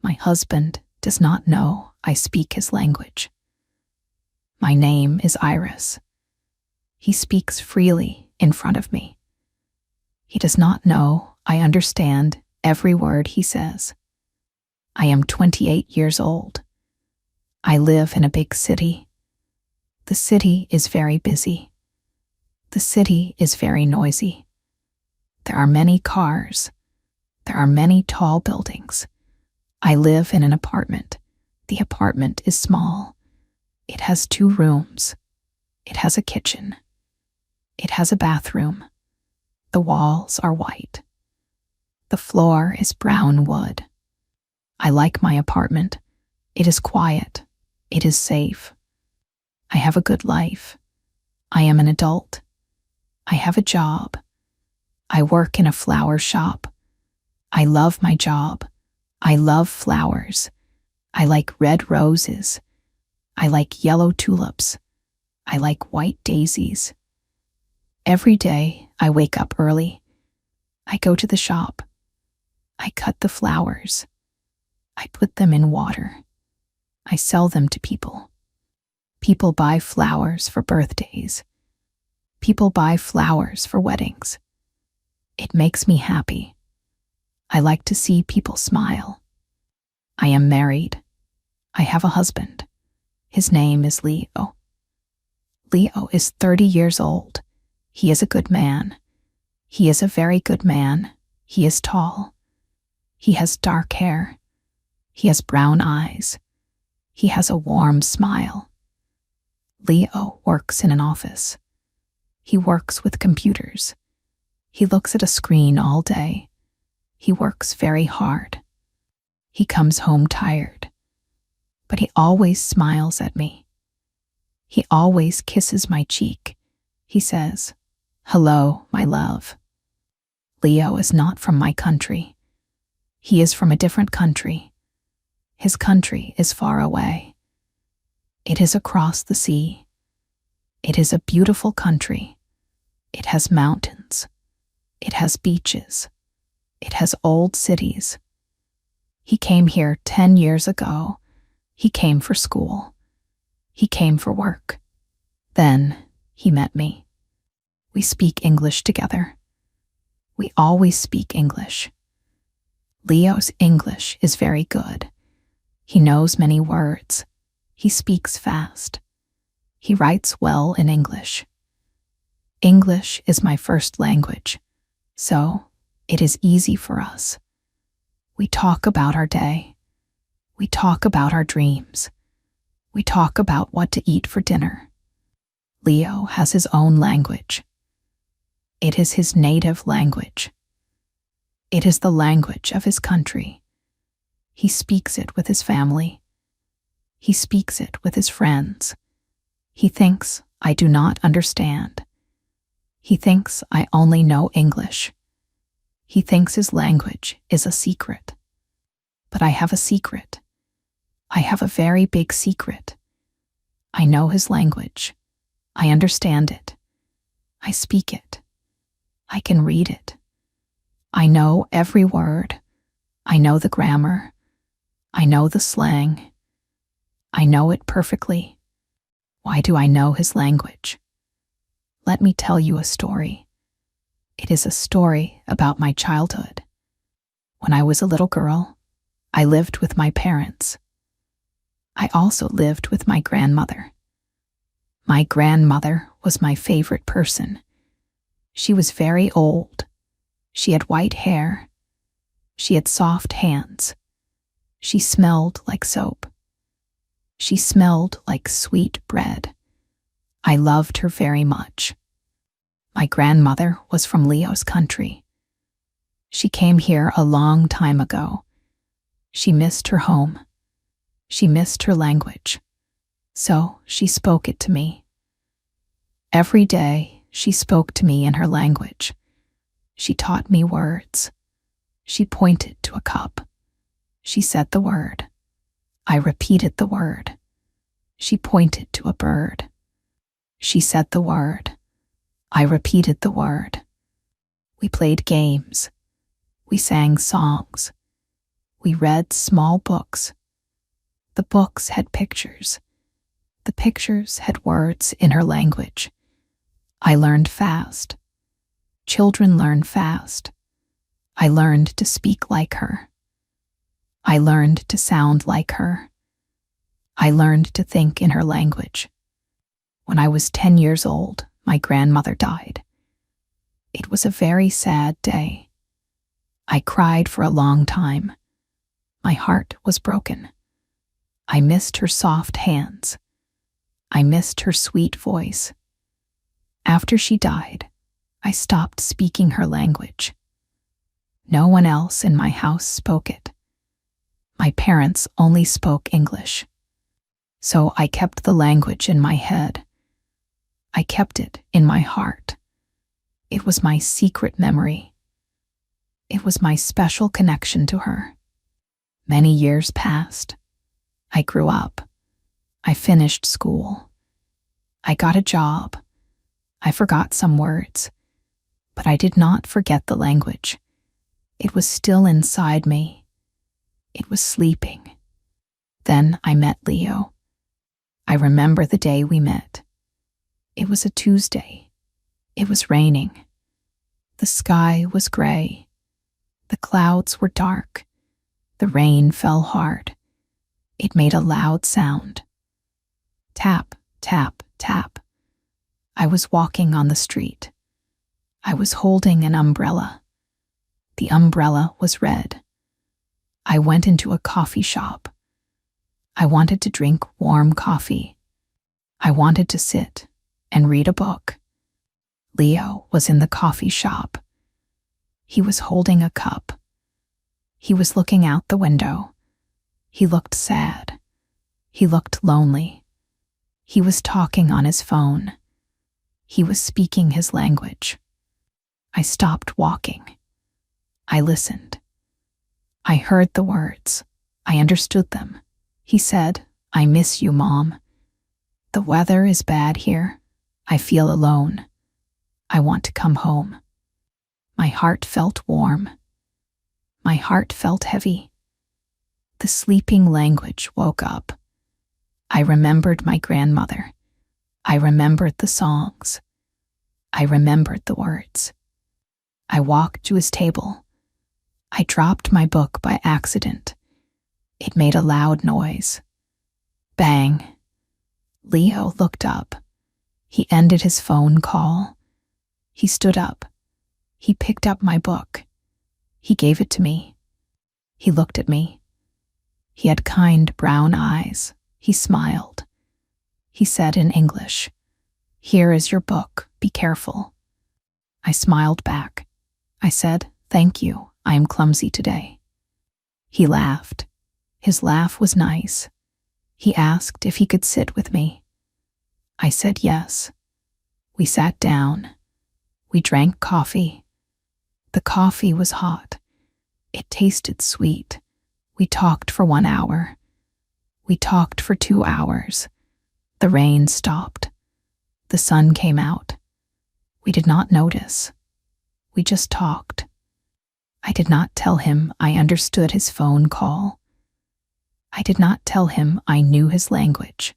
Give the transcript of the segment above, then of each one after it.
My husband does not know I speak his language. My name is Iris. He speaks freely in front of me. He does not know I understand every word he says. I am 28 years old. I live in a big city. The city is very busy. The city is very noisy. There are many cars. There are many tall buildings. I live in an apartment. The apartment is small. It has 2 rooms. It has a kitchen. It has a bathroom. The walls are white. The floor is brown wood. I like my apartment. It is quiet. It is safe. I have a good life. I am an adult. I have a job. I work in a flower shop. I love my job. I love flowers. I like red roses. I like yellow tulips. I like white daisies. Every day I wake up early. I go to the shop. I cut the flowers. I put them in water. I sell them to people. People buy flowers for birthdays. People buy flowers for weddings. It makes me happy. I like to see people smile. I am married. I have a husband. His name is Leo. Leo is 30 years old. He is a good man. He is a very good man. He is tall. He has dark hair. He has brown eyes. He has a warm smile. Leo works in an office. He works with computers. He looks at a screen all day. He works very hard. He comes home tired. But he always smiles at me. He always kisses my cheek. He says, "Hello, my love." Leo is not from my country. He is from a different country. His country is far away. It is across the sea. It is a beautiful country. It has mountains. It has beaches. It has old cities. He came here 10 years ago. He came for school. He came for work. Then he met me. We speak English together. We always speak English. Leo's English is very good. He knows many words. He speaks fast. He writes well in English. English is my first language, so it is easy for us. We talk about our day. We talk about our dreams. We talk about what to eat for dinner. Leo has his own language. It is his native language. It is the language of his country. He speaks it with his family. He speaks it with his friends. He thinks I do not understand. He thinks I only know English. He thinks his language is a secret. But I have a secret. I have a very big secret. I know his language. I understand it. I speak it. I can read it. I know every word. I know the grammar. I know the slang. I know it perfectly. Why do I know his language? Let me tell you a story. It is a story about my childhood. When I was a little girl, I lived with my parents. I also lived with my grandmother. My grandmother was my favorite person. She was very old. She had white hair. She had soft hands. She smelled like soap. She smelled like sweet bread. I loved her very much. My grandmother was from Leo's country. She came here a long time ago. She missed her home. She missed her language. So she spoke it to me. Every day she spoke to me in her language. She taught me words. She pointed to a cup. She said the word. I repeated the word. She pointed to a bird. She said the word. I repeated the word. We played games. We sang songs. We read small books. The books had pictures. The pictures had words in her language. I learned fast. Children learn fast. I learned to speak like her. I learned to sound like her. I learned to think in her language. When I was 10 years old, my grandmother died. It was a very sad day. I cried for a long time. My heart was broken. I missed her soft hands. I missed her sweet voice. After she died, I stopped speaking her language. No one else in my house spoke it. My parents only spoke English. So I kept the language in my head. I kept it in my heart. It was my secret memory. It was my special connection to her. Many years passed. I grew up. I finished school. I got a job. I forgot some words, but I did not forget the language. It was still inside me. It was sleeping. Then I met Leo. I remember the day we met. It was a Tuesday. It was raining. The sky was gray. The clouds were dark. The rain fell hard. It made a loud sound. Tap, tap, tap. I was walking on the street. I was holding an umbrella. The umbrella was red. I went into a coffee shop. I wanted to drink warm coffee. I wanted to sit and read a book. Leo was in the coffee shop. He was holding a cup. He was looking out the window. He looked sad. He looked lonely. He was talking on his phone. He was speaking his language. I stopped walking. I listened. I heard the words. I understood them. He said, "I miss you, Mom. The weather is bad here. I feel alone. I want to come home." My heart felt warm. My heart felt heavy. The sleeping language woke up. I remembered my grandmother. I remembered the songs. I remembered the words. I walked to his table. I dropped my book by accident. It made a loud noise. Bang. Leo looked up. He ended his phone call. He stood up. He picked up my book. He gave it to me. He looked at me. He had kind brown eyes. He smiled. He said in English, "Here is your book. Be careful." I smiled back. I said, "Thank you. I am clumsy today." He laughed. His laugh was nice. He asked if he could sit with me. I said yes. We sat down. We drank coffee. The coffee was hot. It tasted sweet. We talked for 1 hour. We talked for 2 hours. The rain stopped. The sun came out. We did not notice. We just talked. I did not tell him I understood his phone call. I did not tell him I knew his language.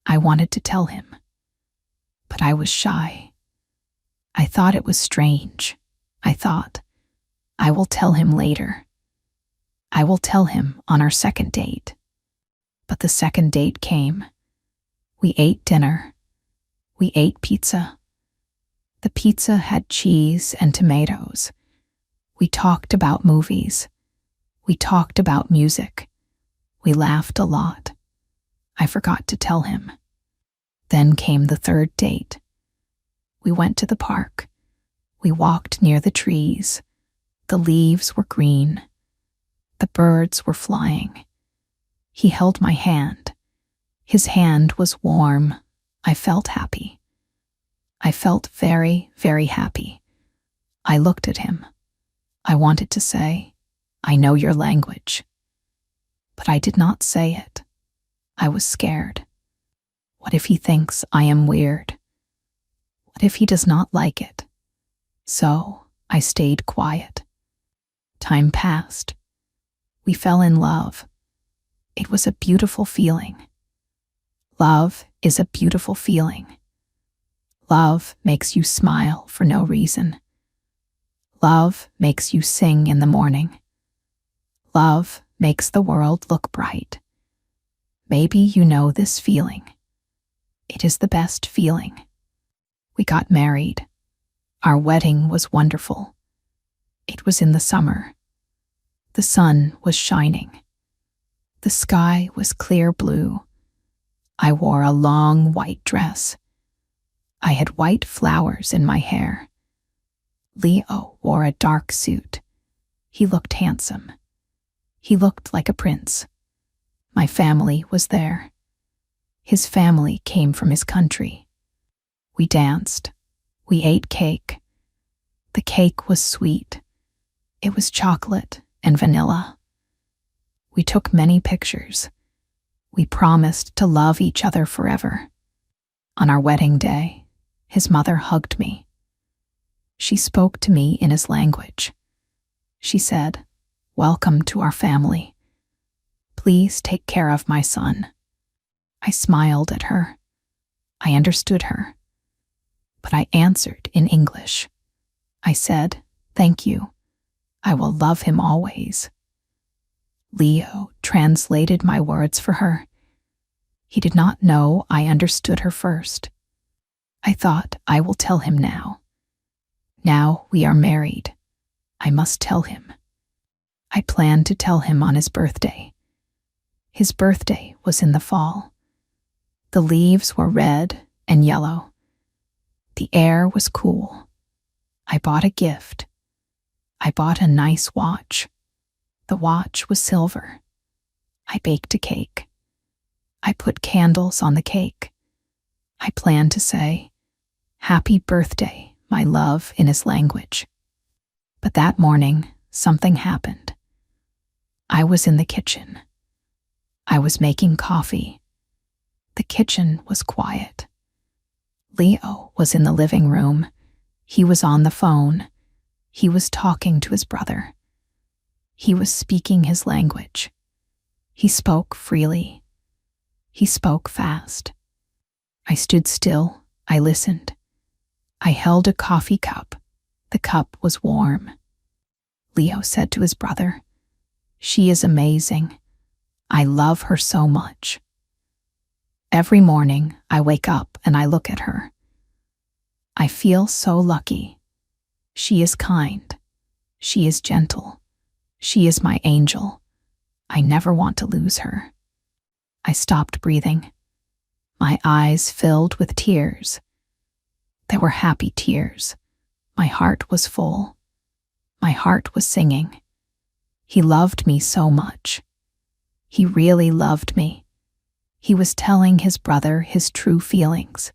I wanted to tell him, but I was shy. I thought it was strange. I thought, I will tell him later. I will tell him on our second date. But the second date came. We ate dinner. We ate pizza. The pizza had cheese and tomatoes. We talked about movies. We talked about music. We laughed a lot. I forgot to tell him. Then came the third date. We went to the park. We walked near the trees. The leaves were green. The birds were flying. He held my hand. His hand was warm. I felt happy. I felt very, very happy. I looked at him. I wanted to say, "I know your language." But I did not say it. I was scared. What if he thinks I am weird? What if he does not like it? So I stayed quiet. Time passed. We fell in love. It was a beautiful feeling. Love is a beautiful feeling. Love makes you smile for no reason. Love makes you sing in the morning. Love makes the world look bright. Maybe you know this feeling. It is the best feeling. We got married. Our wedding was wonderful. It was in the summer. The sun was shining. The sky was clear blue. I wore a long white dress. I had white flowers in my hair. Leo wore a dark suit. He looked handsome. He looked like a prince. My family was there. His family came from his country. We danced. We ate cake. The cake was sweet. It was chocolate and vanilla. We took many pictures. We promised to love each other forever. On our wedding day, his mother hugged me. She spoke to me in his language. She said, "Welcome to our family. Please take care of my son." I smiled at her. I understood her. But I answered in English. I said, "Thank you. I will love him always." Leo translated my words for her. He did not know I understood her first. I thought, I will tell him now. Now we are married. I must tell him. I planned to tell him on his birthday. His birthday was in the fall. The leaves were red and yellow. The air was cool. I bought a gift. I bought a nice watch. The watch was silver. I baked a cake. I put candles on the cake. I planned to say, "Happy birthday, my love," in his language. But that morning, something happened. I was in the kitchen. I was making coffee. The kitchen was quiet. Leo was in the living room. He was on the phone. He was talking to his brother. He was speaking his language. He spoke freely. He spoke fast. I stood still. I listened. I held a coffee cup. The cup was warm. Leo said to his brother, "She is amazing. I love her so much." Every morning, I wake up and I look at her. I feel so lucky. She is kind. She is gentle. She is my angel. I never want to lose her. I stopped breathing. My eyes filled with tears. They were happy tears. My heart was full. My heart was singing. He loved me so much. He really loved me. He was telling his brother his true feelings.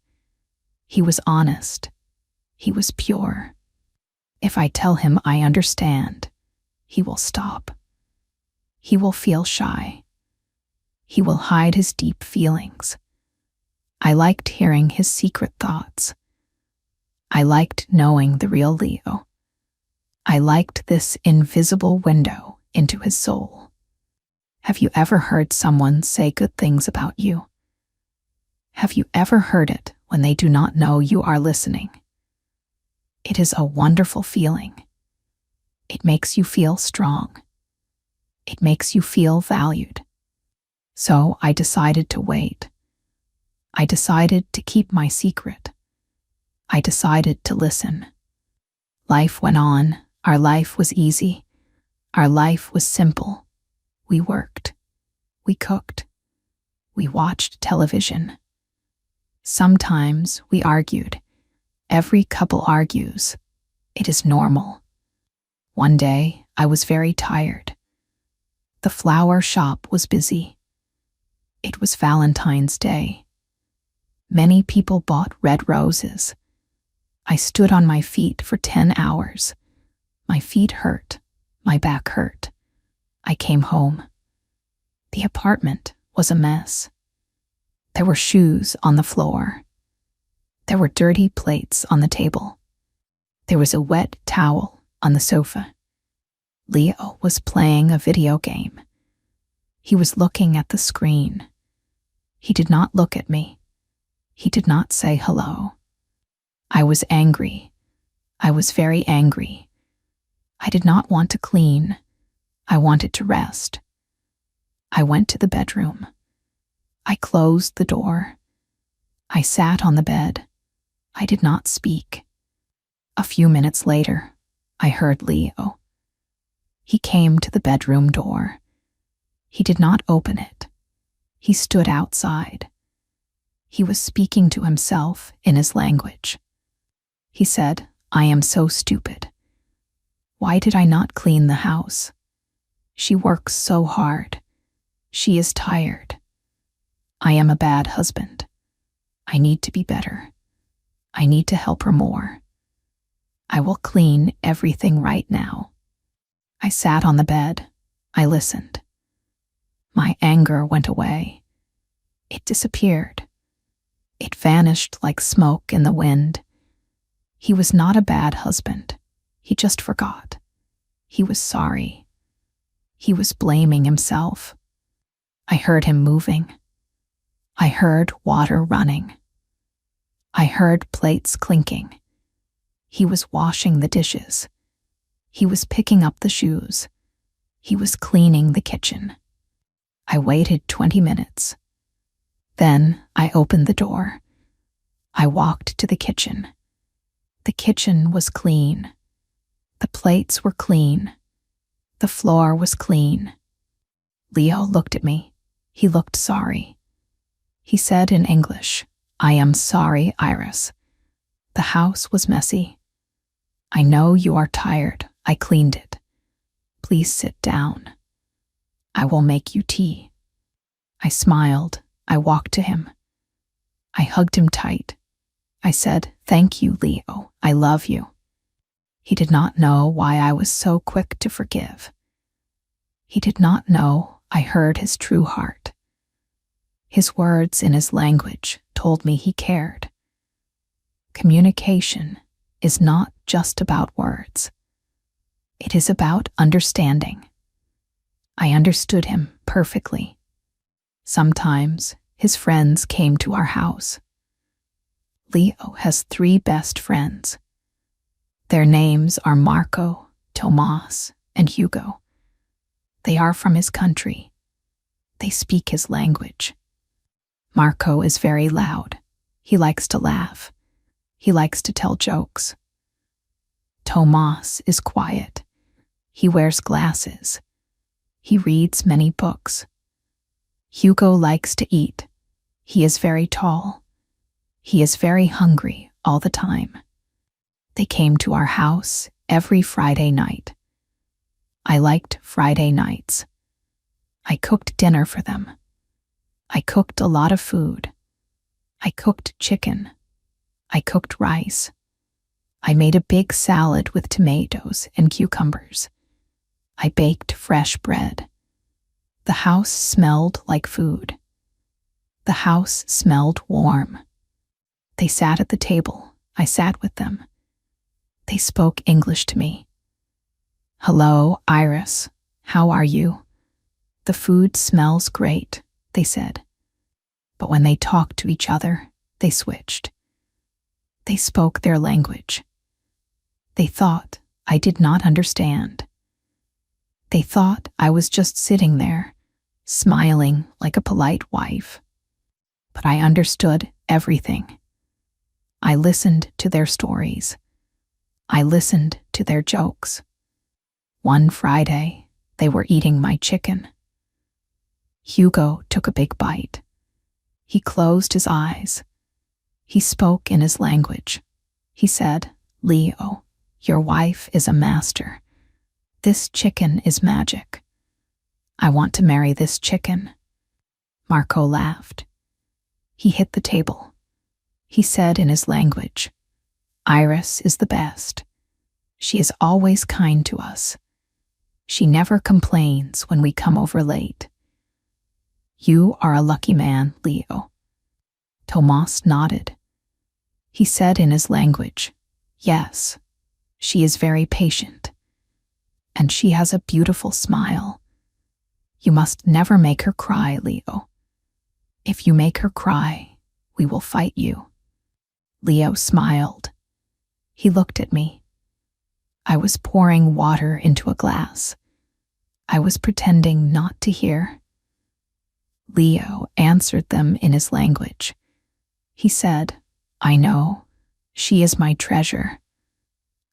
He was honest. He was pure. If I tell him I understand, he will stop. He will feel shy. He will hide his deep feelings. I liked hearing his secret thoughts. I liked knowing the real Leo. I liked this invisible window into his soul. Have you ever heard someone say good things about you? Have you ever heard it when they do not know you are listening? It is a wonderful feeling. It makes you feel strong. It makes you feel valued. So I decided to wait. I decided to keep my secret. I decided to listen. Life went on. Our life was easy. Our life was simple. We worked. We cooked. We watched television. Sometimes we argued. Every couple argues. It is normal. One day, I was very tired. The flower shop was busy. It was Valentine's Day. Many people bought red roses. I stood on my feet for 10 hours. My feet hurt. My back hurt. I came home. The apartment was a mess. There were shoes on the floor. There were dirty plates on the table. There was a wet towel on the sofa. Leo was playing a video game. He was looking at the screen. He did not look at me. He did not say hello. I was angry. I was very angry. I did not want to clean. I wanted to rest. I went to the bedroom. I closed the door. I sat on the bed. I did not speak. A few minutes later, I heard Leo. He came to the bedroom door. He did not open it. He stood outside. He was speaking to himself in his language. He said, "I am so stupid. Why did I not clean the house? She works so hard. She is tired. I am a bad husband. I need to be better. I need to help her more. I will clean everything right now." I sat on the bed. I listened. My anger went away. It disappeared. It vanished like smoke in the wind. He was not a bad husband. He just forgot. He was sorry. He was blaming himself. I heard him moving. I heard water running. I heard plates clinking. He was washing the dishes. He was picking up the shoes. He was cleaning the kitchen. I waited 20 minutes. Then I opened the door. I walked to the kitchen. The kitchen was clean. The plates were clean. The floor was clean. Leo looked at me. He looked sorry. He said in English, "I am sorry, Iris. The house was messy. I know you are tired. I cleaned it. Please sit down. I will make you tea." I smiled. I walked to him. I hugged him tight. I said, "Thank you, Leo. I love you." He did not know why I was so quick to forgive. He did not know I heard his true heart. His words in his language told me he cared. Communication is not just about words. It is about understanding. I understood him perfectly. Sometimes his friends came to our house. Leo has 3 best friends. Their names are Marco, Tomas, and Hugo. They are from his country. They speak his language. Marco is very loud. He likes to laugh. He likes to tell jokes. Tomas is quiet. He wears glasses. He reads many books. Hugo likes to eat. He is very tall. He is very hungry all the time. They came to our house every Friday night. I liked Friday nights. I cooked dinner for them. I cooked a lot of food. I cooked chicken. I cooked rice. I made a big salad with tomatoes and cucumbers. I baked fresh bread. The house smelled like food. The house smelled warm. They sat at the table. I sat with them. They spoke English to me. "Hello, Iris. How are you? The food smells great," they said. But when they talked to each other, they switched. They spoke their language. They thought I did not understand. They thought I was just sitting there, smiling like a polite wife. But I understood everything. I listened to their stories. I listened to their jokes. One Friday, they were eating my chicken. Hugo took a big bite. He closed his eyes. He spoke in his language. He said, "Leo, your wife is a master. This chicken is magic. I want to marry this chicken." Marco laughed. He hit the table. He said in his language, "Iris is the best. She is always kind to us. She never complains when we come over late. You are a lucky man, Leo." Tomas nodded. He said in his language, "Yes, she is very patient." and she has a beautiful smile. You must never make her cry, Leo. If you make her cry, we will fight you." Leo smiled. He looked at me. I was pouring water into a glass. I was pretending not to hear. Leo answered them in his language. He said, "I know. She is my treasure.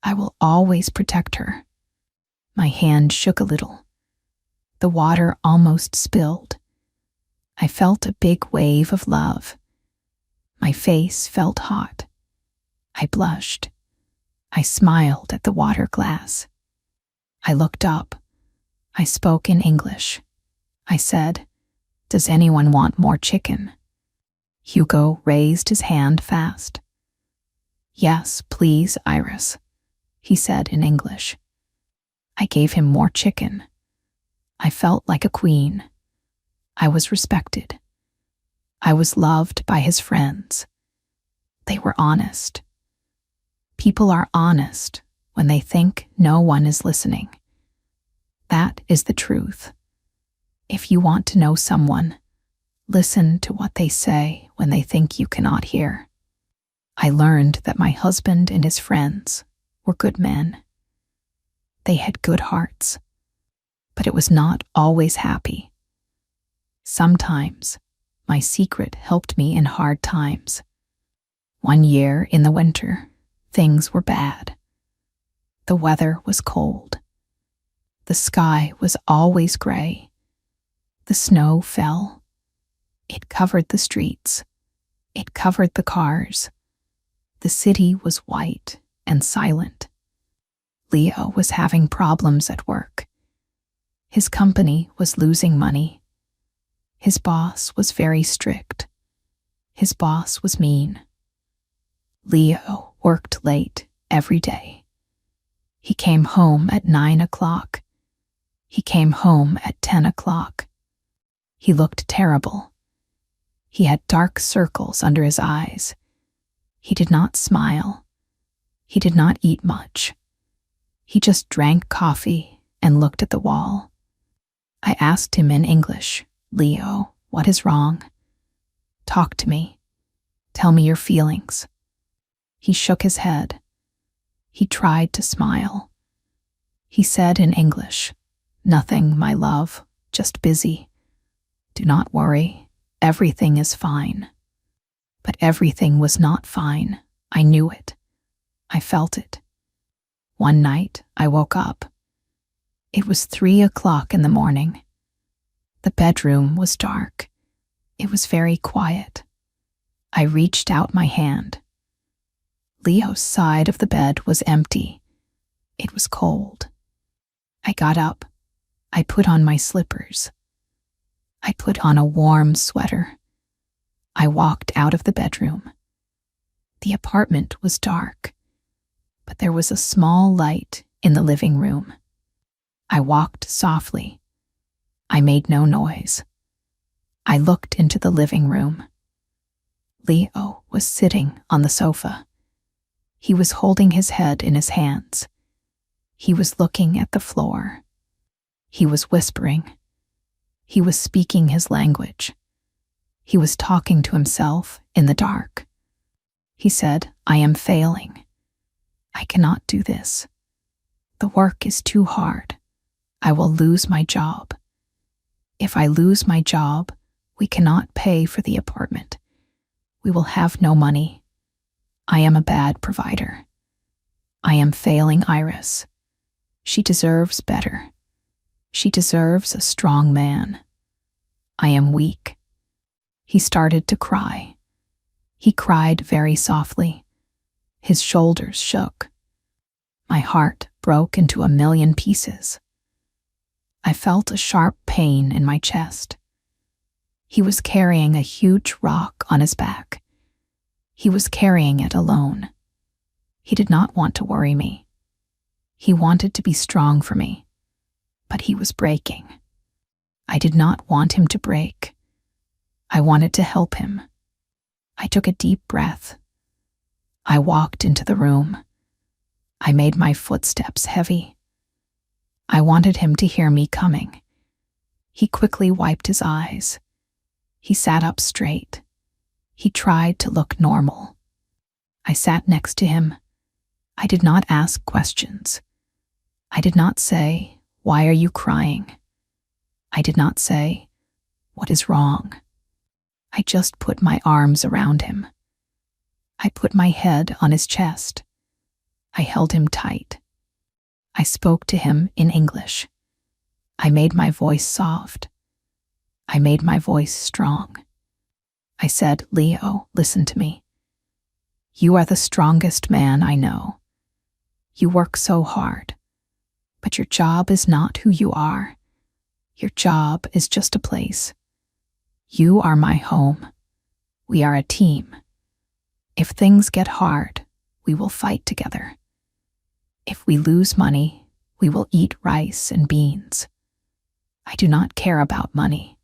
I will always protect her." My hand shook a little. The water almost spilled. I felt a big wave of love. My face felt hot. I blushed. I smiled at the water glass. I looked up. I spoke in English. I said, "Does anyone want more chicken?" Hugo raised his hand fast. "Yes, please, Iris," he said in English. I gave him more chicken. I felt like a queen. I was respected. I was loved by his friends. They were honest. People are honest when they think no one is listening. That is the truth. If you want to know someone, listen to what they say when they think you cannot hear. I learned that my husband and his friends were good men. They had good hearts, but it was not always happy. Sometimes my secret helped me in hard times. One year in the winter, things were bad. The weather was cold. The sky was always gray. The snow fell. It covered the streets. It covered the cars. The city was white and silent. Leo was having problems at work. His company was losing money. His boss was very strict. His boss was mean. Leo worked late every day. He came home at 9 o'clock. He came home at 10 o'clock. He looked terrible. He had dark circles under his eyes. He did not smile. He did not eat much. He just drank coffee and looked at the wall. I asked him in English, "Leo, what is wrong? Talk to me. Tell me your feelings." He shook his head. He tried to smile. He said in English, "Nothing, my love, just busy. Do not worry, everything is fine." But everything was not fine. I knew it. I felt it. One night, I woke up. It was 3 o'clock in the morning. The bedroom was dark. It was very quiet. I reached out my hand. Leo's side of the bed was empty. It was cold. I got up. I put on my slippers. I put on a warm sweater. I walked out of the bedroom. The apartment was dark, but there was a small light in the living room. I walked softly. I made no noise. I looked into the living room. Leo was sitting on the sofa. He was holding his head in his hands. He was looking at the floor. He was whispering. He was speaking his language. He was talking to himself in the dark. He said, "I am failing. I cannot do this. The work is too hard. I will lose my job. If I lose my job, we cannot pay for the apartment. We will have no money. I am a bad provider. I am failing Iris. She deserves better. She deserves a strong man. I am weak." He started to cry. He cried very softly. His shoulders shook. My heart broke into a million pieces. I felt a sharp pain in my chest. He was carrying a huge rock on his back. He was carrying it alone. He did not want to worry me. He wanted to be strong for me, but he was breaking. I did not want him to break. I wanted to help him. I took a deep breath. I walked into the room. I made my footsteps heavy. I wanted him to hear me coming. He quickly wiped his eyes. He sat up straight. He tried to look normal. I sat next to him. I did not ask questions. I did not say, "Why are you crying?" I did not say, "What is wrong?" I just put my arms around him. I put my head on his chest. I held him tight. I spoke to him in English. I made my voice soft. I made my voice strong. I said, "Leo, listen to me. You are the strongest man I know. You work so hard, but your job is not who you are. Your job is just a place. You are my home. We are a team. If things get hard, we will fight together. If we lose money, we will eat rice and beans. I do not care about money.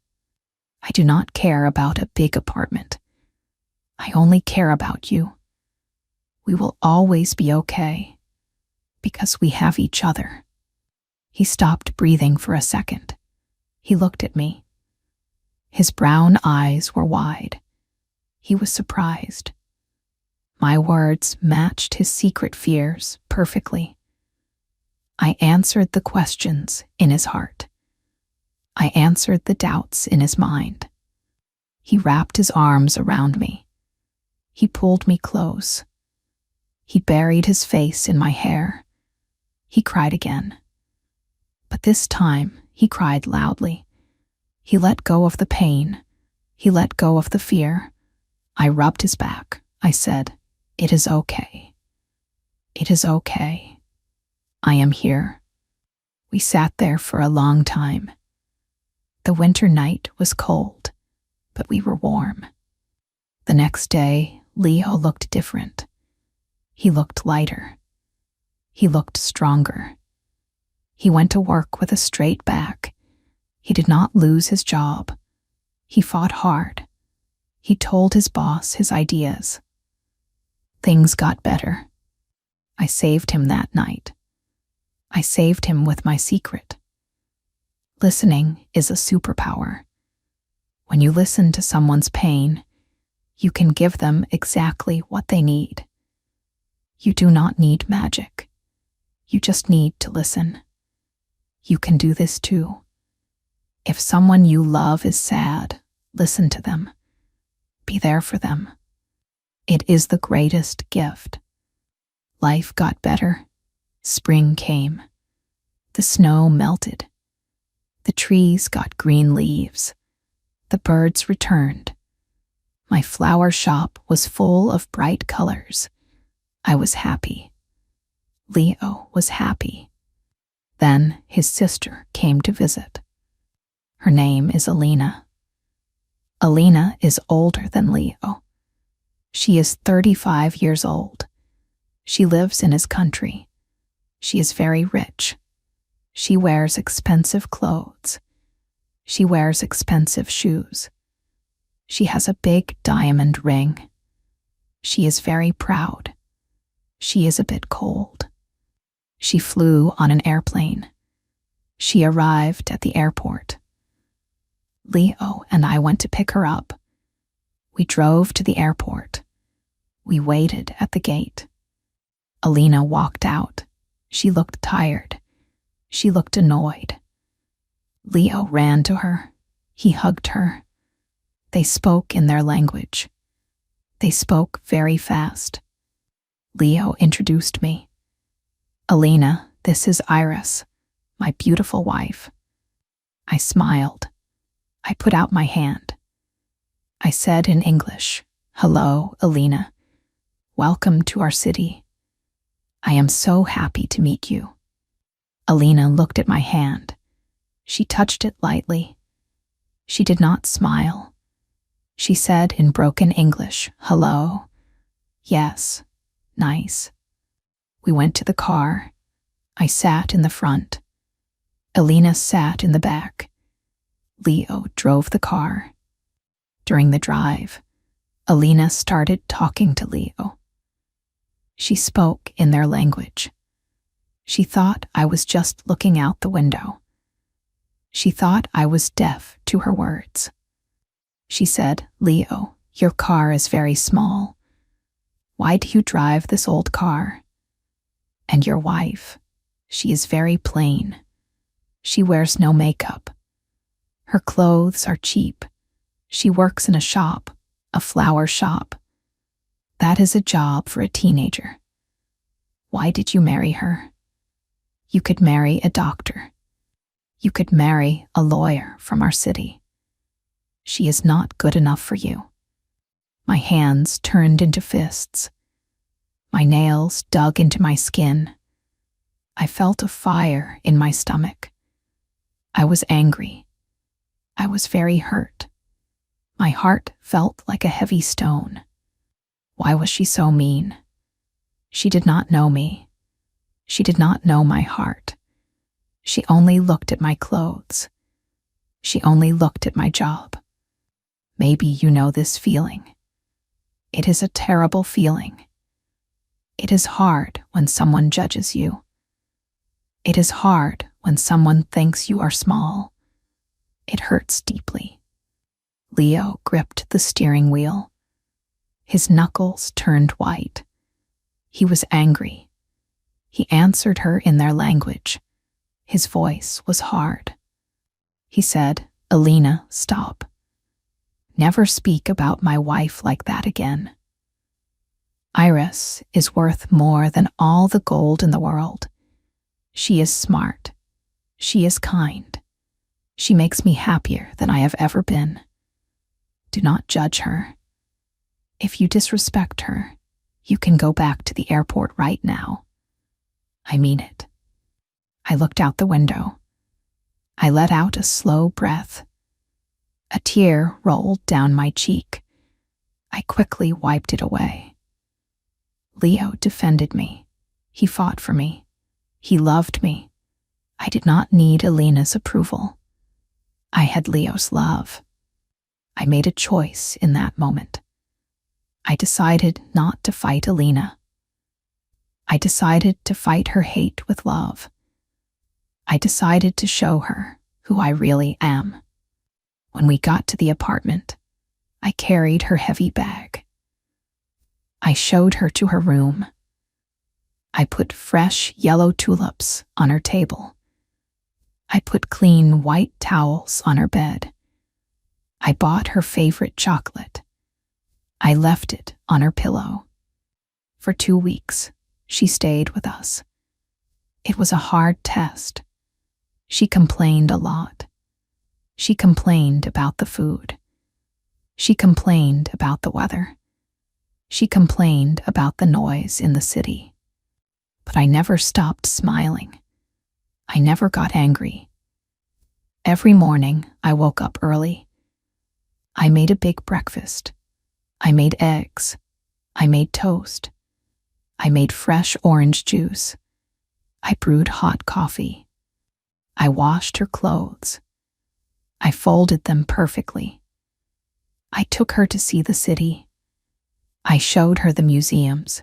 I do not care about a big apartment. I only care about you. We will always be okay, because we have each other." He stopped breathing for a second. He looked at me. His brown eyes were wide. He was surprised. My words matched his secret fears perfectly. I answered the questions in his heart. I answered the doubts in his mind. He wrapped his arms around me. He pulled me close. He buried his face in my hair. He cried again. But this time, he cried loudly. He let go of the pain. He let go of the fear. I rubbed his back. I said, "It is okay. It is okay. I am here." We sat there for a long time. The winter night was cold, but we were warm. The next day, Leo looked different. He looked lighter. He looked stronger. He went to work with a straight back. He did not lose his job. He fought hard. He told his boss his ideas. Things got better. I saved him that night. I saved him with my secret. Listening is a superpower. When you listen to someone's pain, you can give them exactly what they need. You do not need magic. You just need to listen. You can do this too. If someone you love is sad, listen to them. Be there for them. It is the greatest gift. Life got better. Spring came. The snow melted. The trees got green leaves. The birds returned. My flower shop was full of bright colors. I was happy. Leo was happy. Then his sister came to visit. Her name is Alina. Alina is older than Leo. She is 35 years old. She lives in his country. She is very rich. She wears expensive clothes. She wears expensive shoes. She has a big diamond ring. She is very proud. She is a bit cold. She flew on an airplane. She arrived at the airport. Leo and I went to pick her up. We drove to the airport. We waited at the gate. Alina walked out. She looked tired. She looked annoyed. Leo ran to her. He hugged her. They spoke in their language. They spoke very fast. Leo introduced me. "Alina, this is Iris, my beautiful wife." I smiled. I put out my hand. I said in English, "Hello, Alina. Welcome to our city. I am so happy to meet you." Alina looked at my hand. She touched it lightly. She did not smile. She said in broken English, "Hello. Yes. Nice." We went to the car. I sat in the front. Alina sat in the back. Leo drove the car. During the drive, Alina started talking to Leo. She spoke in their language. She thought I was just looking out the window. She thought I was deaf to her words. She said, "Leo, your car is very small. Why do you drive this old car? And your wife, she is very plain. She wears no makeup. Her clothes are cheap. She works in a shop, a flower shop. That is a job for a teenager. Why did you marry her? You could marry a doctor. You could marry a lawyer from our city. She is not good enough for you." My hands turned into fists. My nails dug into my skin. I felt a fire in my stomach. I was angry. I was very hurt. My heart felt like a heavy stone. Why was she so mean? She did not know me. She did not know my heart. She only looked at my clothes. She only looked at my job. Maybe you know this feeling. It is a terrible feeling. It is hard when someone judges you. It is hard when someone thinks you are small. It hurts deeply. Leo gripped the steering wheel. His knuckles turned white. He was angry. He answered her in their language. His voice was hard. He said, "Alina, stop. Never speak about my wife like that again. Iris is worth more than all the gold in the world. She is smart. She is kind. She makes me happier than I have ever been. Do not judge her. If you disrespect her, you can go back to the airport right now. I mean it." I looked out the window. I let out a slow breath. A tear rolled down my cheek. I quickly wiped it away. Leo defended me. He fought for me. He loved me. I did not need Alina's approval. I had Leo's love. I made a choice in that moment. I decided not to fight Alina. I decided to fight her hate with love. I decided to show her who I really am. When we got to the apartment, I carried her heavy bag. I showed her to her room. I put fresh yellow tulips on her table. I put clean white towels on her bed. I bought her favorite chocolate. I left it on her pillow. For 2 weeks, she stayed with us. It was a hard test. She complained a lot. She complained about the food. She complained about the weather. She complained about the noise in the city. But I never stopped smiling. I never got angry. Every morning, I woke up early. I made a big breakfast. I made eggs. I made toast. I made fresh orange juice. I brewed hot coffee. I washed her clothes. I folded them perfectly. I took her to see the city. I showed her the museums.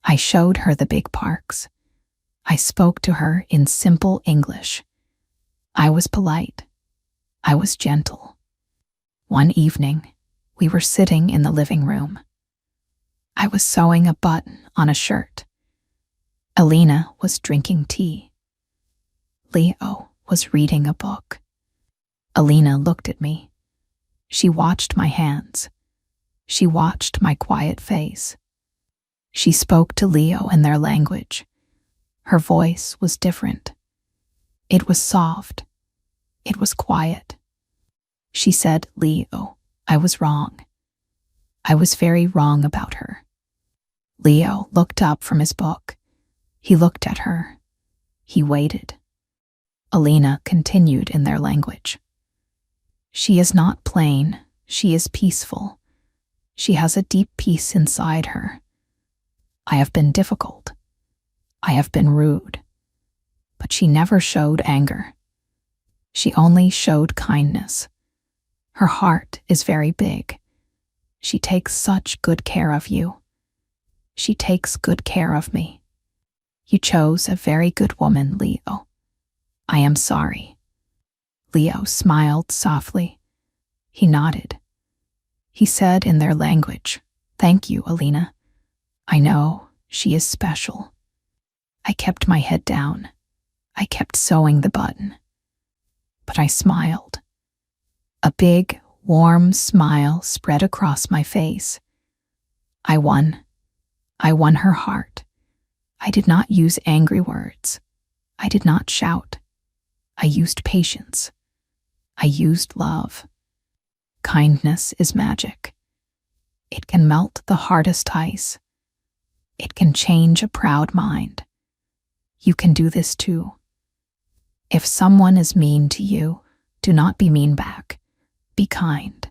I showed her the big parks. I spoke to her in simple English. I was polite. I was gentle. One evening, we were sitting in the living room. I was sewing a button on a shirt. Alina was drinking tea. Leo was reading a book. Alina looked at me. She watched my hands. She watched my quiet face. She spoke to Leo in their language. Her voice was different. It was soft. It was quiet. She said, "Leo, I was wrong. I was very wrong about her." Leo looked up from his book. He looked at her. He waited. Alina continued in their language. "She is not plain. She is peaceful. She has a deep peace inside her. I have been difficult. I have been rude. But she never showed anger. She only showed kindness. Her heart is very big. She takes such good care of you. She takes good care of me. You chose a very good woman, Leo. I am sorry. Leo smiled softly. He nodded. He said in their language, "Thank you, Alina. I know she is special." I kept my head down. I kept sewing the button. But I smiled. A big, warm smile spread across my face. I won. I won her heart. I did not use angry words. I did not shout. I used patience. I used love. Kindness is magic. It can melt the hardest ice. It can change a proud mind. You can do this too. If someone is mean to you, do not be mean back. Be kind.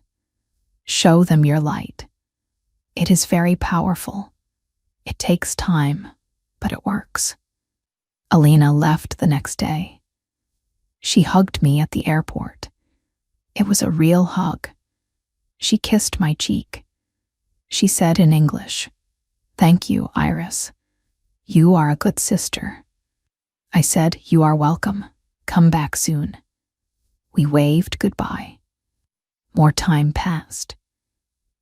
Show them your light. It is very powerful. It takes time, but it works. Alina left the next day. She hugged me at the airport. It was a real hug. She kissed my cheek. She said in English, "Thank you, Iris. You are a good sister." I said, "You are welcome. Come back soon." We waved goodbye. More time passed.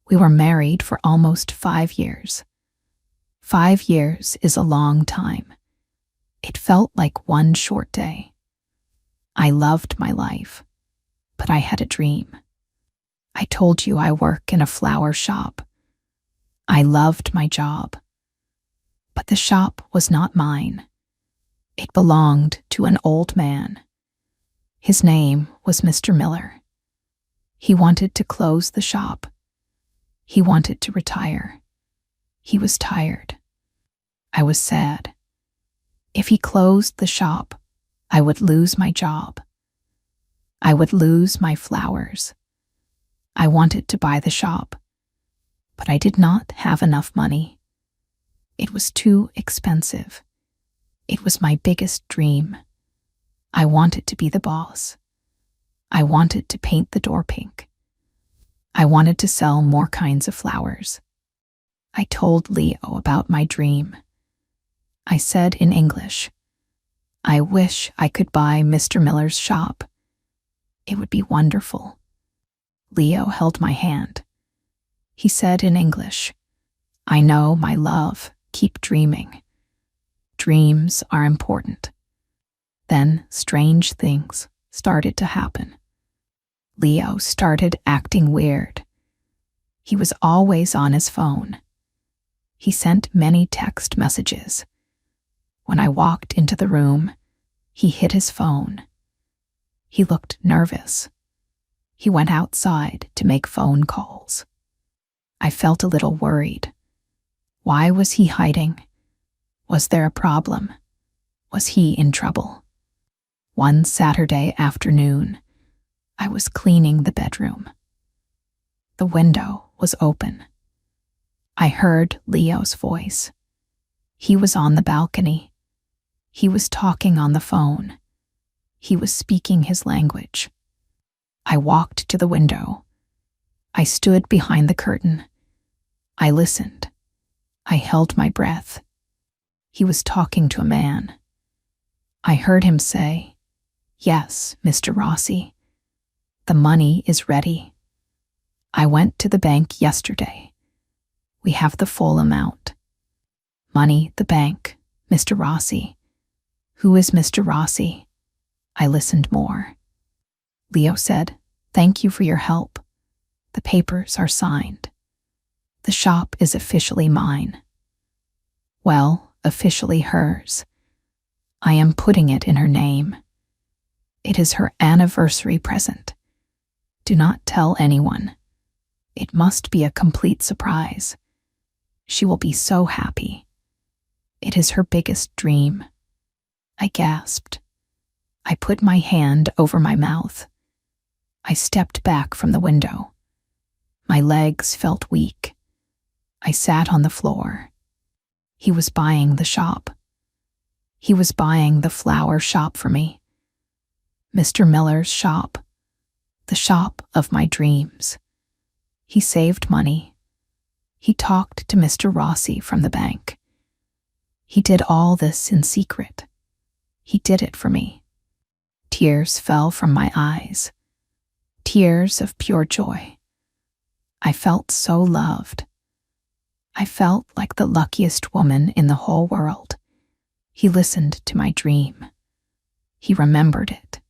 We were married for almost 5 years. 5 years is a long time. It felt like one short day. I loved my life, but I had a dream. I told you I work in a flower shop. I loved my job. But the shop was not mine. It belonged to an old man. His name was Mr. Miller. He wanted to close the shop. He wanted to retire. He was tired. I was sad. If he closed the shop, I would lose my job. I would lose my flowers. I wanted to buy the shop, but I did not have enough money. It was too expensive. It was my biggest dream. I wanted to be the boss. I wanted to paint the door pink. I wanted to sell more kinds of flowers. I told Leo about my dream. I said in English, "I wish I could buy Mr. Miller's shop. It would be wonderful." Leo held my hand. He said in English, "I know, my love, keep dreaming. Dreams are important." Then strange things started to happen. Leo started acting weird. He was always on his phone. He sent many text messages. When I walked into the room, he hid his phone. He looked nervous. He went outside to make phone calls. I felt a little worried. Why was he hiding? Was there a problem? Was he in trouble? One Saturday afternoon, I was cleaning the bedroom. The window was open. I heard Leo's voice. He was on the balcony. He was talking on the phone. He was speaking his language. I walked to the window. I stood behind the curtain. I listened. I held my breath. He was talking to a man. I heard him say, "Yes, Mr. Rossi. The money is ready. I went to the bank yesterday. We have the full amount." Money, the bank, Mr. Rossi. Who is Mr. Rossi? I listened more. Leo said, "Thank you for your help. The papers are signed. The shop is officially mine." Well, officially hers. I am putting it in her name. It is her anniversary present. Do not tell anyone. It must be a complete surprise. She will be so happy. It is her biggest dream. I gasped. I put my hand over my mouth. I stepped back from the window. My legs felt weak. I sat on the floor. He was buying the shop. He was buying the flower shop for me. Mr. Miller's shop. The shop of my dreams. He saved money. He talked to Mr. Rossi from the bank. He did all this in secret. He did it for me. Tears fell from my eyes. Tears of pure joy. I felt so loved. I felt like the luckiest woman in the whole world. He listened to my dream. He remembered it.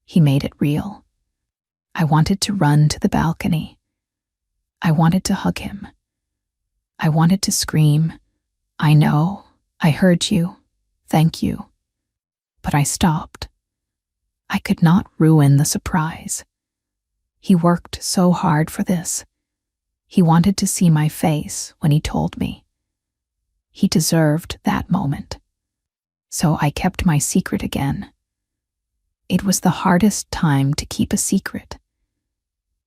He made it real. I wanted to run to the balcony. I wanted to hug him. I wanted to scream, "I know, I heard you, thank you." But I stopped. I could not ruin the surprise. He worked so hard for this. He wanted to see my face when he told me. He deserved that moment. So I kept my secret again. It was the hardest time to keep a secret.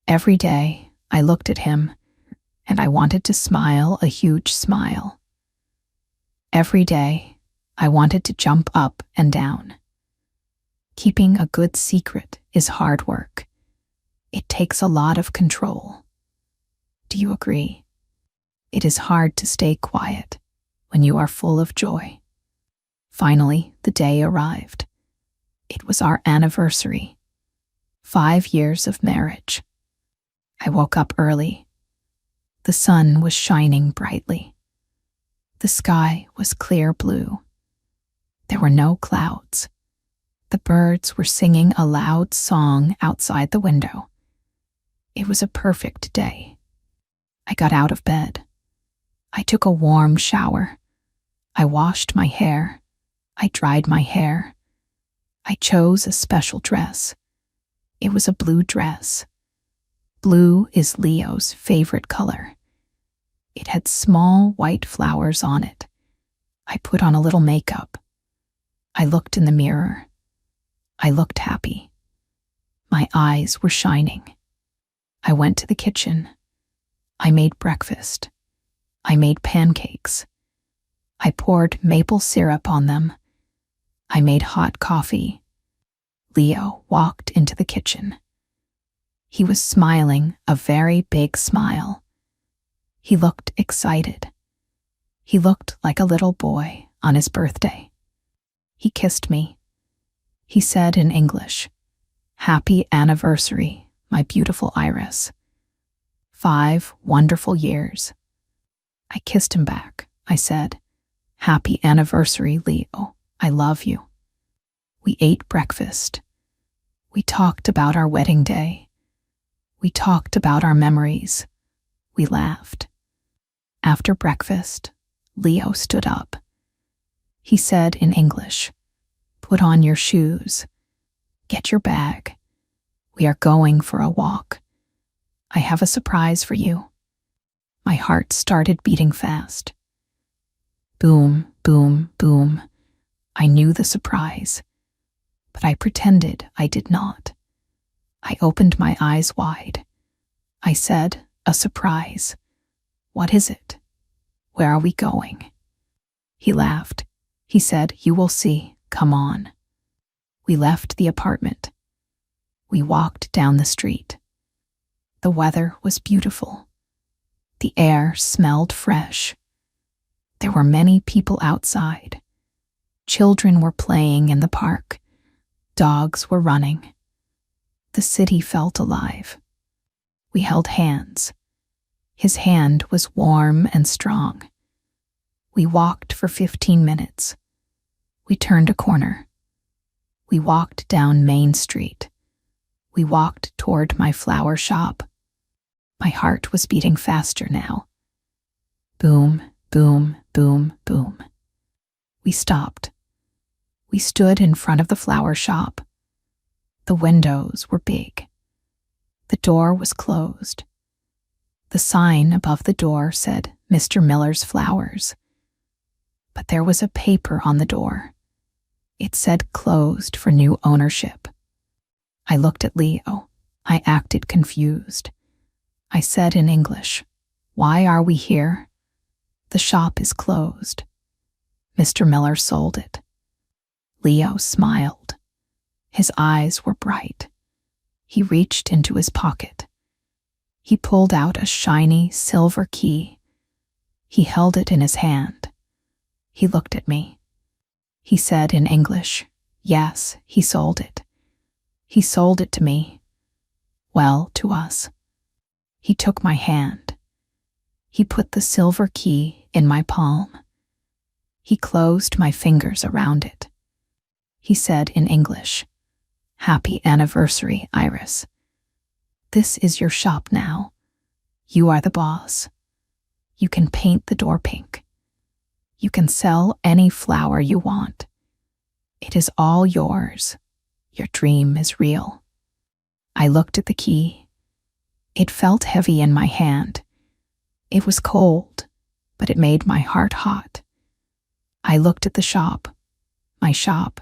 Every day I looked at him and I wanted to smile a huge smile. Every day I wanted to jump up and down. Keeping a good secret is hard work. It takes a lot of control. Do you agree? It is hard to stay quiet when you are full of joy. Finally, the day arrived. It was our anniversary. 5 years of marriage. I woke up early. The sun was shining brightly. The sky was clear blue. There were no clouds. The birds were singing a loud song outside the window. It was a perfect day. I got out of bed. I took a warm shower. I washed my hair. I dried my hair. I chose a special dress. It was a blue dress. Blue is Leo's favorite color. It had small white flowers on it. I put on a little makeup. I looked in the mirror. I looked happy. My eyes were shining. I went to the kitchen. I made breakfast. I made pancakes. I poured maple syrup on them. I made hot coffee. Leo walked into the kitchen. He was smiling a very big smile. He looked excited. He looked like a little boy on his birthday. He kissed me. He said in English, "Happy anniversary, my beautiful Iris. 5 wonderful years." I kissed him back. I said, "Happy anniversary, Leo. I love you." We ate breakfast. We talked about our wedding day. We talked about our memories. We laughed. After breakfast, Leo stood up. He said in English, "Put on your shoes. Get your bag. We are going for a walk. I have a surprise for you." My heart started beating fast. Boom, boom, boom. I knew the surprise, but I pretended I did not. I opened my eyes wide. I said, "A surprise. What is it? Where are we going?" He laughed. He said, "You will see. Come on." We left the apartment. We walked down the street. The weather was beautiful. The air smelled fresh. There were many people outside. Children were playing in the park. Dogs were running. The city felt alive. We held hands. His hand was warm and strong. We walked for 15 minutes. We turned a corner. We walked down Main Street. We walked toward my flower shop. My heart was beating faster now. Boom, boom, boom, boom. We stopped. We stood in front of the flower shop. The windows were big. The door was closed. The sign above the door said Mr. Miller's Flowers. But there was a paper on the door. It said closed for new ownership. I looked at Leo. I acted confused. I said in English, "Why are we here? The shop is closed. Mr. Miller sold it." Leo smiled. His eyes were bright. He reached into his pocket. He pulled out a shiny silver key. He held it in his hand. He looked at me. He said in English, yes, he sold it. He sold it to me. Well, to us. He took my hand. He put the silver key in my palm. He closed my fingers around it. He said in English, happy anniversary, Iris. This is your shop now. You are the boss. You can paint the door pink. You can sell any flower you want. It is all yours. Your dream is real. I looked at the key. It felt heavy in my hand. It was cold, but it made my heart hot. I looked at the shop, my shop.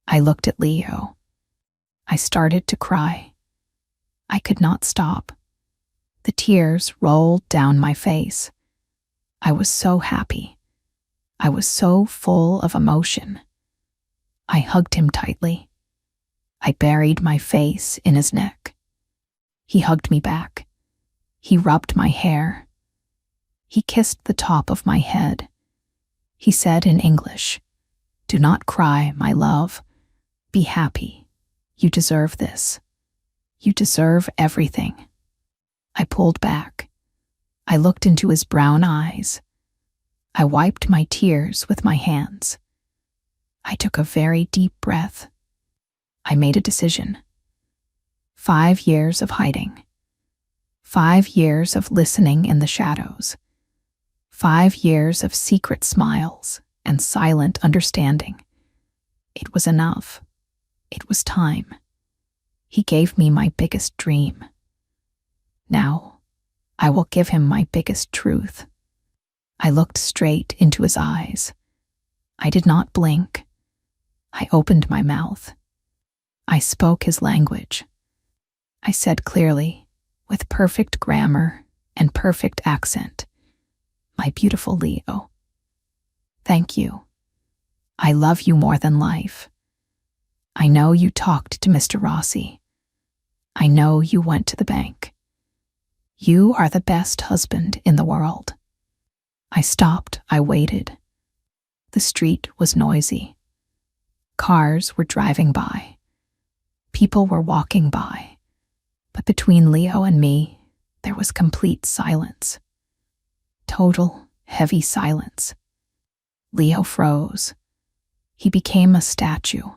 I looked at Leo. I started to cry. I could not stop. The tears rolled down my face. I was so happy. I was so full of emotion. I hugged him tightly. I buried my face in his neck. He hugged me back. He rubbed my hair. He kissed the top of my head. He said in English, do not cry, my love. Be happy. You deserve this. You deserve everything. I pulled back. I looked into his brown eyes. I wiped my tears with my hands. I took a very deep breath. I made a decision. 5 years of hiding. 5 years of listening in the shadows. 5 years of secret smiles and silent understanding. It was enough. It was time. He gave me my biggest dream. Now, I will give him my biggest truth. I looked straight into his eyes. I did not blink. I opened my mouth. I spoke his language. I said clearly, with perfect grammar and perfect accent, my beautiful Leo, thank you. I love you more than life. I know you talked to Mr. Rossi. I know you went to the bank. You are the best husband in the world. I stopped, I waited. The street was noisy. Cars were driving by. People were walking by. But between Leo and me, there was complete silence. Total, heavy silence. Leo froze. He became a statue.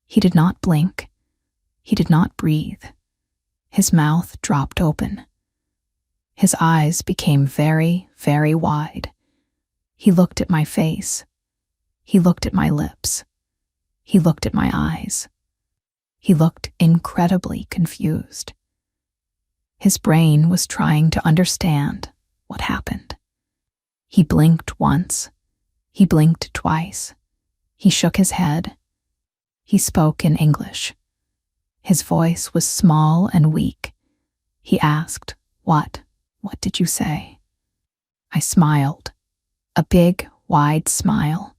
He did not blink. He did not breathe. His mouth dropped open. His eyes became very, very wide. He looked at my face. He looked at my lips. He looked at my eyes. He looked incredibly confused. His brain was trying to understand what happened. He blinked once. He blinked twice. He shook his head. He spoke in English. His voice was small and weak. He asked, What did you say? I smiled. A big, wide smile.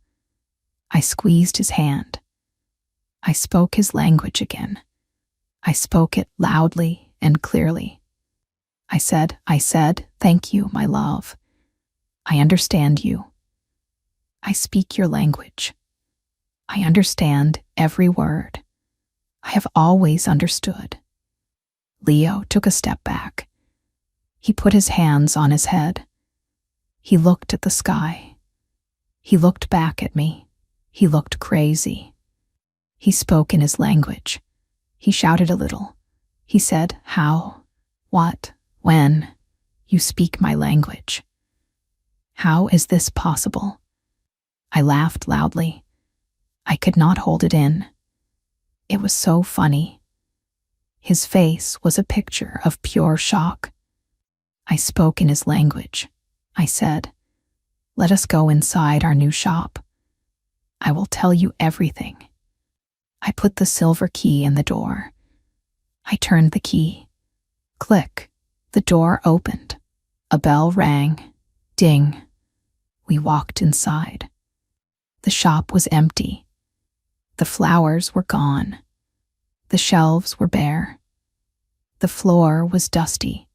I squeezed his hand. I spoke his language again. I spoke it loudly and clearly. I said, thank you, my love. I understand you. I speak your language. I understand every word. I have always understood. Leo took a step back. He put his hands on his head. He looked at the sky. He looked back at me. He looked crazy. He spoke in his language. He shouted a little. He said, How? What? When? You speak my language. How is this possible? I laughed loudly. I could not hold it in. It was so funny. His face was a picture of pure shock. I spoke in his language. I said, Let us go inside our new shop. I will tell you everything. I put the silver key in the door. I turned the key. Click. The door opened. A bell rang. Ding. We walked inside. The shop was empty. The flowers were gone. The shelves were bare. The floor was dusty,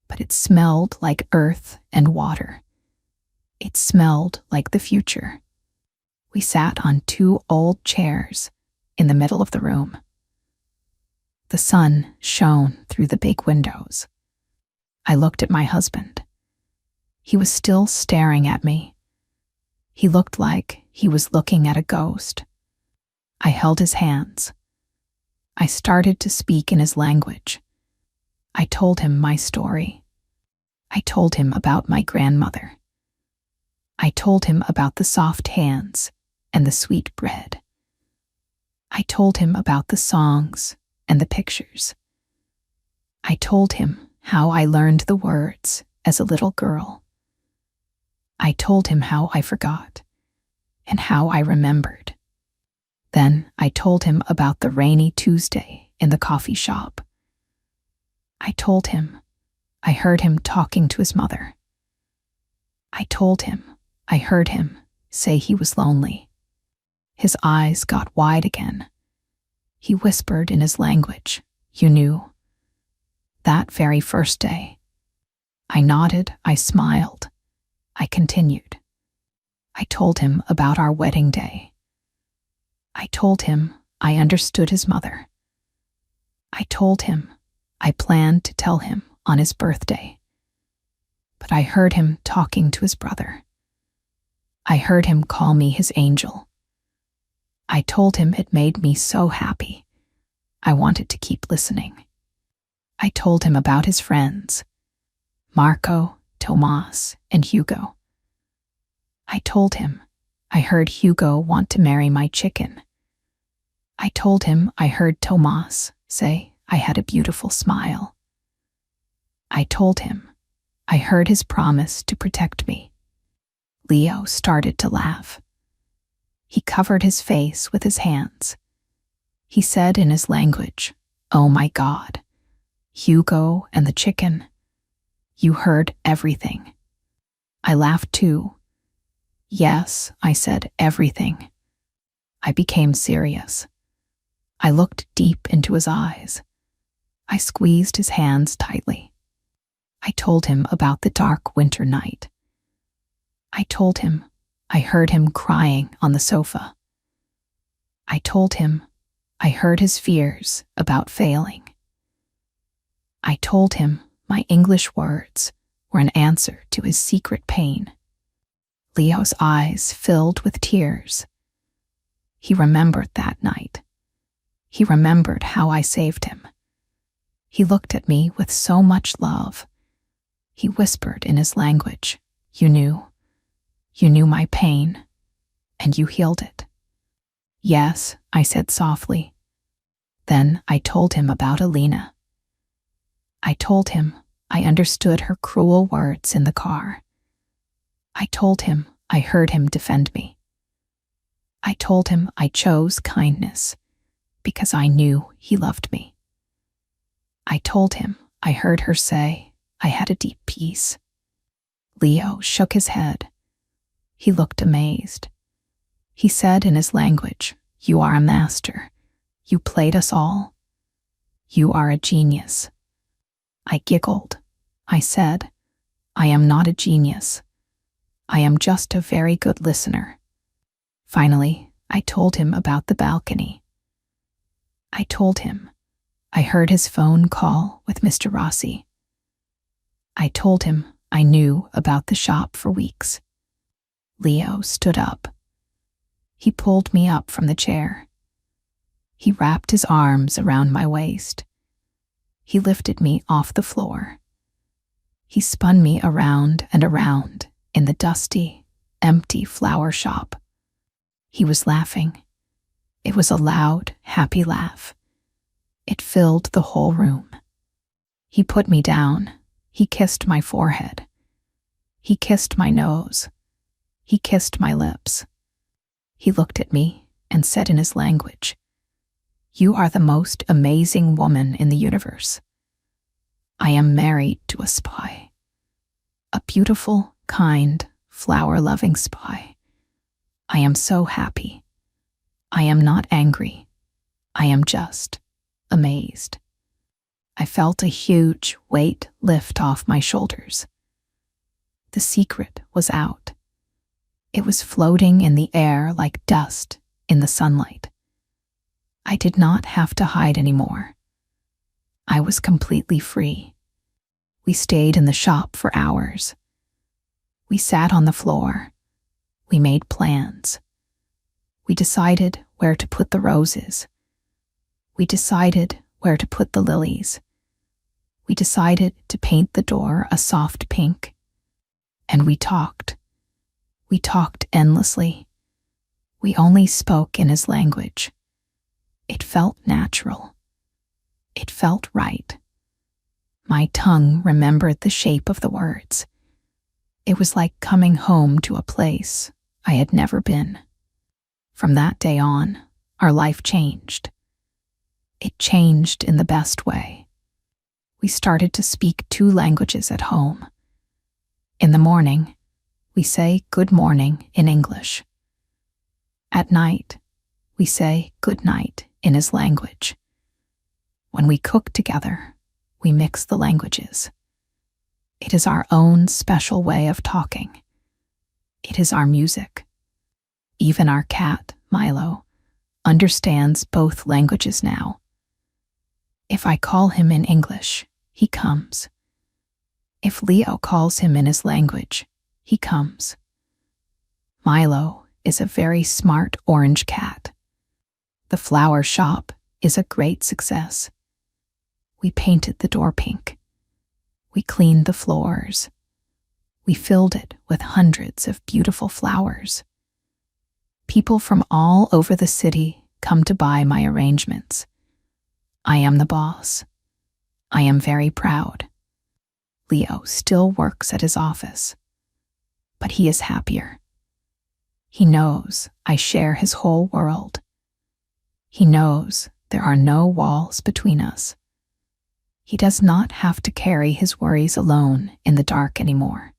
but it smelled like earth and water. It smelled like the future. We sat on 2 old chairs in the middle of the room. The sun shone through the big windows. I looked at my husband. He was still staring at me. He looked like he was looking at a ghost. I held his hands. I started to speak in his language. I told him my story. I told him about my grandmother. I told him about the soft hands and the sweet bread. I told him about the songs and the pictures. I told him how I learned the words as a little girl. I told him how I forgot and how I remembered. Then I told him about the rainy Tuesday in the coffee shop. I told him I heard him talking to his mother. I told him I heard him say he was lonely. His eyes got wide again. He whispered in his language, "You knew." That very first day. I nodded, I smiled. I continued. I told him about our wedding day. I told him I understood his mother. I told him I planned to tell him on his birthday. But I heard him talking to his brother. I heard him call me his angel. I told him it made me so happy. I wanted to keep listening. I told him about his friends, Marco, Tomas, and Hugo. I told him I heard Hugo want to marry my chicken. I told him I heard Tomas say I had a beautiful smile. I told him I heard his promise to protect me. Leo started to laugh. He covered his face with his hands. He said in his language, "Oh my God, Hugo and the chicken. You heard everything." I laughed too. "Yes," I said, "everything." I became serious. I looked deep into his eyes. I squeezed his hands tightly. I told him about the dark winter night. I told him I heard him crying on the sofa. I told him I heard his fears about failing. I told him my English words were an answer to his secret pain. Leo's eyes filled with tears. He remembered that night. He remembered how I saved him. He looked at me with so much love. He whispered in his language, "You knew. You knew my pain, and you healed it." "Yes," I said softly. Then I told him about Alina. I told him I understood her cruel words in the car. I told him I heard him defend me. I told him I chose kindness because I knew he loved me. I told him I heard her say I had a deep peace. Leo shook his head. He looked amazed. He said in his language, "You are a master. You played us all. You are a genius." I giggled. I said, "I am not a genius. I am just a very good listener." Finally, I told him about the balcony. I told him I heard his phone call with Mr. Rossi. I told him I knew about the shop for weeks. Leo stood up. He pulled me up from the chair. He wrapped his arms around my waist. He lifted me off the floor. He spun me around and around in the dusty, empty flower shop. He was laughing. It was a loud, happy laugh. It filled the whole room. He put me down. He kissed my forehead. He kissed my nose. He kissed my lips. He looked at me and said in his language, "You are the most amazing woman in the universe. I am married to a spy. A beautiful, kind, flower-loving spy. I am so happy. I am not angry. I am just amazed." I felt a huge weight lift off my shoulders. The secret was out. It was floating in the air like dust in the sunlight. I did not have to hide anymore. I was completely free. We stayed in the shop for hours. We sat on the floor. We made plans. We decided where to put the roses. We decided where to put the lilies. We decided to paint the door a soft pink. And we talked. We talked endlessly. We only spoke in his language. It felt natural. It felt right. My tongue remembered the shape of the words. It was like coming home to a place I had never been. From that day on, our life changed. It changed in the best way. We started to speak 2 languages at home. In the morning, we say good morning in English. At night, we say good night in his language. When we cook together, we mix the languages. It is our own special way of talking. It is our music. Even our cat, Milo, understands both languages now. If I call him in English, he comes. If Leo calls him in his language, he comes. Milo is a very smart orange cat. The flower shop is a great success. We painted the door pink. We cleaned the floors. We filled it with hundreds of beautiful flowers. People from all over the city come to buy my arrangements. I am the boss. I am very proud. Leo still works at his office, but he is happier. He knows I share his whole world. He knows there are no walls between us. He does not have to carry his worries alone in the dark anymore.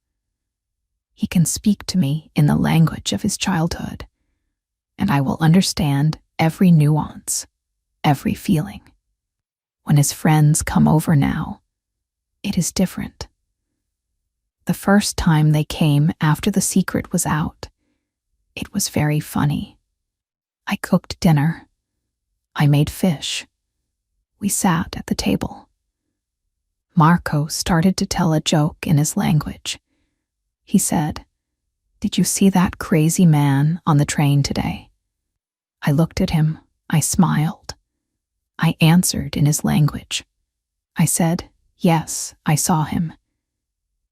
He can speak to me in the language of his childhood, and I will understand every nuance, every feeling. When his friends come over now, it is different. The first time they came after the secret was out, it was very funny. I cooked dinner. I made fish. We sat at the table. Marco started to tell a joke in his language. He said, "Did you see that crazy man on the train today?" I looked at him. I smiled. I answered in his language. I said, "Yes, I saw him.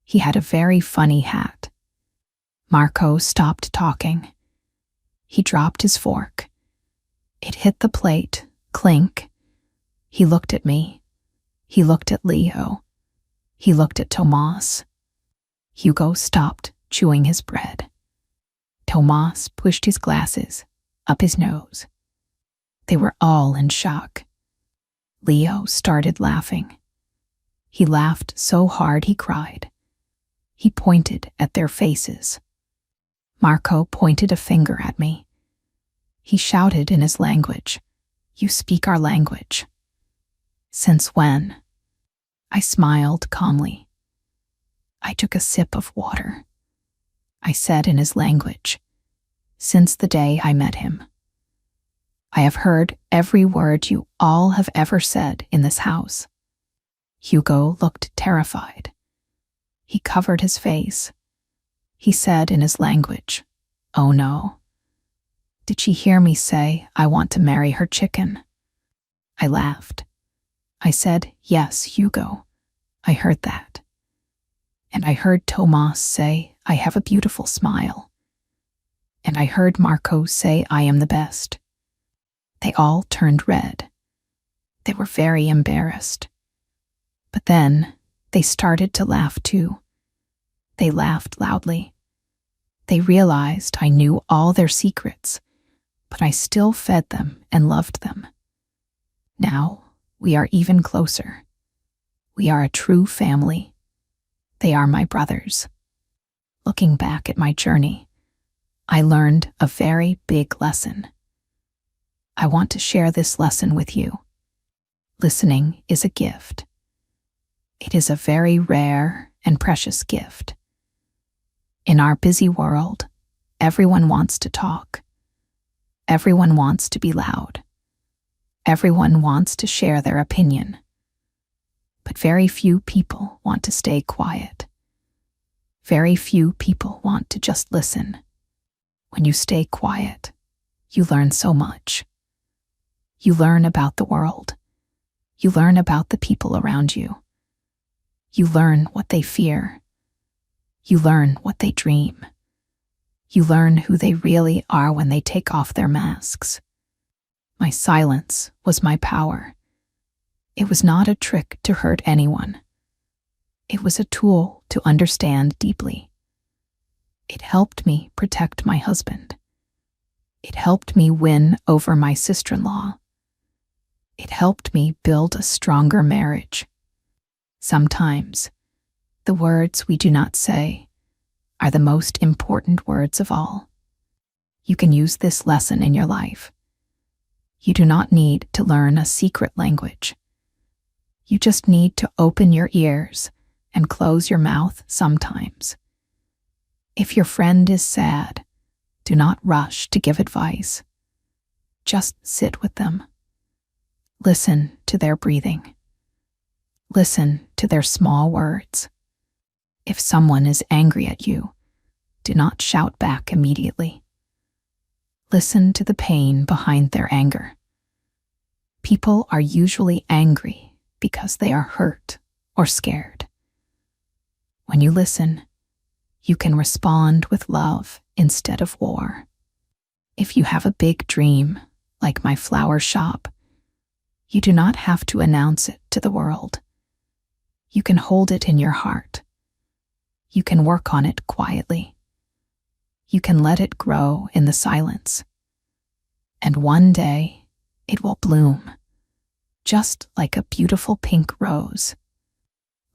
He had a very funny hat." Marco stopped talking. He dropped his fork. It hit the plate, clink. He looked at me. He looked at Leo. He looked at Tomas. Hugo stopped chewing his bread. Tomas pushed his glasses up his nose. They were all in shock. Leo started laughing. He laughed so hard he cried. He pointed at their faces. Marco pointed a finger at me. He shouted in his language, "You speak our language." "Since when?" I smiled calmly. I took a sip of water. I said in his language, "Since the day I met him. I have heard every word you all have ever said in this house." Hugo looked terrified. He covered his face. He said in his language, "Oh no. Did she hear me say I want to marry her chicken?" I laughed. I said, "Yes, Hugo. I heard that." And I heard Tomas say I have a beautiful smile. And I heard Marco say I am the best. They all turned red. They were very embarrassed. But then they started to laugh too. They laughed loudly. They realized I knew all their secrets, but I still fed them and loved them. Now we are even closer. We are a true family. They are my brothers. Looking back at my journey, I learned a very big lesson. I want to share this lesson with you. Listening is a gift. It is a very rare and precious gift. In our busy world, Everyone wants to talk. Everyone wants to be loud. Everyone wants to share their opinion. But very few people want to stay quiet. Very few people want to just listen. When you stay quiet, you learn so much. You learn about the world. You learn about the people around you. You learn what they fear. You learn what they dream. You learn who they really are when they take off their masks. My silence was my power. It was not a trick to hurt anyone. It was a tool to understand deeply. It helped me protect my husband. It helped me win over my sister-in-law. It helped me build a stronger marriage. Sometimes, the words we do not say are the most important words of all. You can use this lesson in your life. You do not need to learn a secret language. You just need to open your ears and close your mouth sometimes. If your friend is sad, do not rush to give advice. Just sit with them. Listen to their breathing. Listen to their small words. If someone is angry at you, do not shout back immediately. Listen to the pain behind their anger. People are usually angry because they are hurt or scared. When you listen, you can respond with love instead of war. If you have a big dream, like my flower shop, you do not have to announce it to the world. You can hold it in your heart. You can work on it quietly. You can let it grow in the silence. And one day, it will bloom, just like a beautiful pink rose.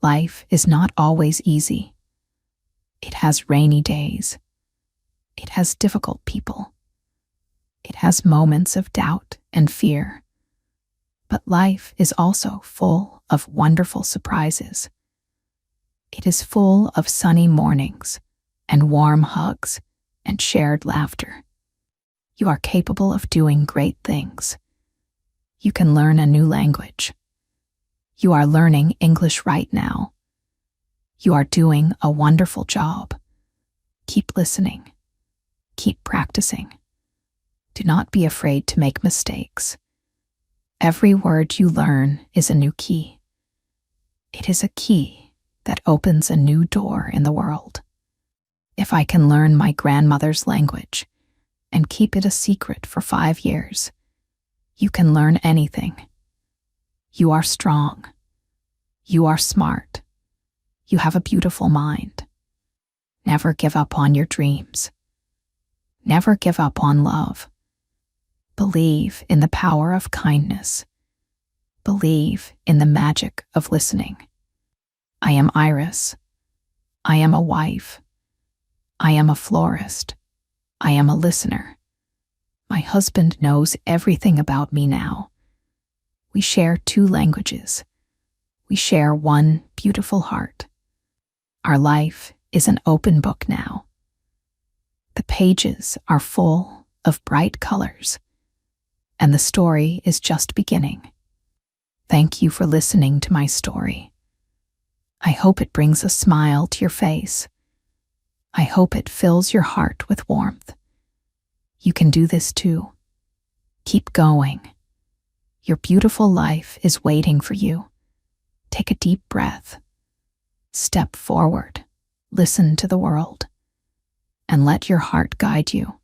Life is not always easy. It has rainy days. It has difficult people. It has moments of doubt and fear. But life is also full of wonderful surprises. It is full of sunny mornings and warm hugs and shared laughter. You are capable of doing great things. You can learn a new language. You are learning English right now. You are doing a wonderful job. Keep listening. Keep practicing. Do not be afraid to make mistakes. Every word you learn is a new key. It is a key that opens a new door in the world. If I can learn my grandmother's language and keep it a secret for 5 years, you can learn anything. You are strong. You are smart. You have a beautiful mind. Never give up on your dreams. Never give up on love. Believe in the power of kindness. Believe in the magic of listening. I am Iris. I am a wife. I am a florist. I am a listener. My husband knows everything about me now. We share 2 languages. We share one beautiful heart. Our life is an open book now. The pages are full of bright colors, and the story is just beginning. Thank you for listening to my story. I hope it brings a smile to your face. I hope it fills your heart with warmth. You can do this too. Keep going. Your beautiful life is waiting for you. Take a deep breath. Step forward. Listen to the world. And let your heart guide you.